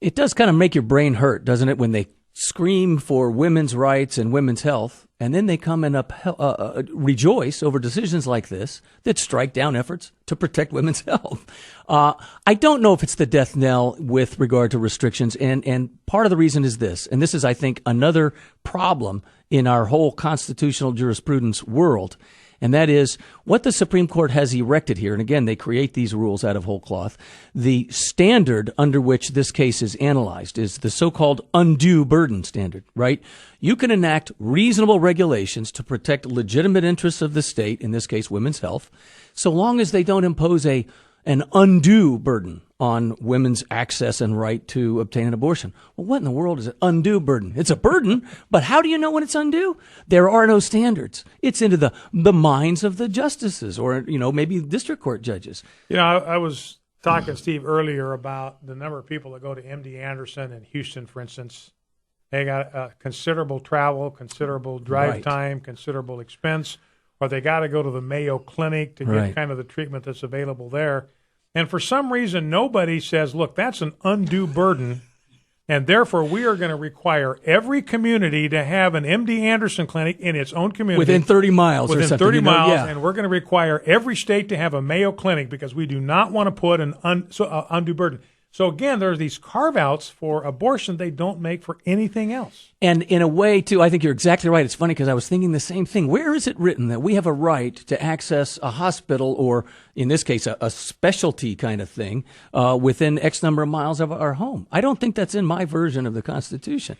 It does kind of make your brain hurt, doesn't it, when they scream for women's rights and women's health, and then they come and rejoice over decisions like this that strike down efforts to protect women's health. I don't know if it's the death knell with regard to restrictions, and part of the reason is this, and this is, I think, another problem in our whole constitutional jurisprudence world, and that is what the Supreme Court has erected here. And again, they create these rules out of whole cloth. The standard under which this case is analyzed is the so-called undue burden standard, right? You can enact reasonable regulations to protect legitimate interests of the state, in this case, women's health, so long as they don't impose an undue burden on women's access and right to obtain an abortion. Well, what in the world is an undue burden? It's a burden, but how do you know when it's undue? There are no standards. It's into the minds of the justices or, maybe district court judges. I was talking to Steve earlier about the number of people that go to MD Anderson in Houston, for instance. They got considerable travel, considerable drive time, considerable expense, or they got to go to the Mayo Clinic to get kind of the treatment that's available there. And for some reason, nobody says, look, that's an undue burden, and therefore we are going to require every community to have an MD Anderson clinic in its own community. Within 30 miles Within or something. 30 miles, and we're going to require every state to have a Mayo Clinic because we do not want to put an undue burden. So again, there are these carve-outs for abortion they don't make for anything else. And in a way, too, I think you're exactly right. It's funny because I was thinking the same thing. Where is it written that we have a right to access a hospital or, in this case, a specialty kind of thing within X number of miles of our home? I don't think that's in my version of the Constitution.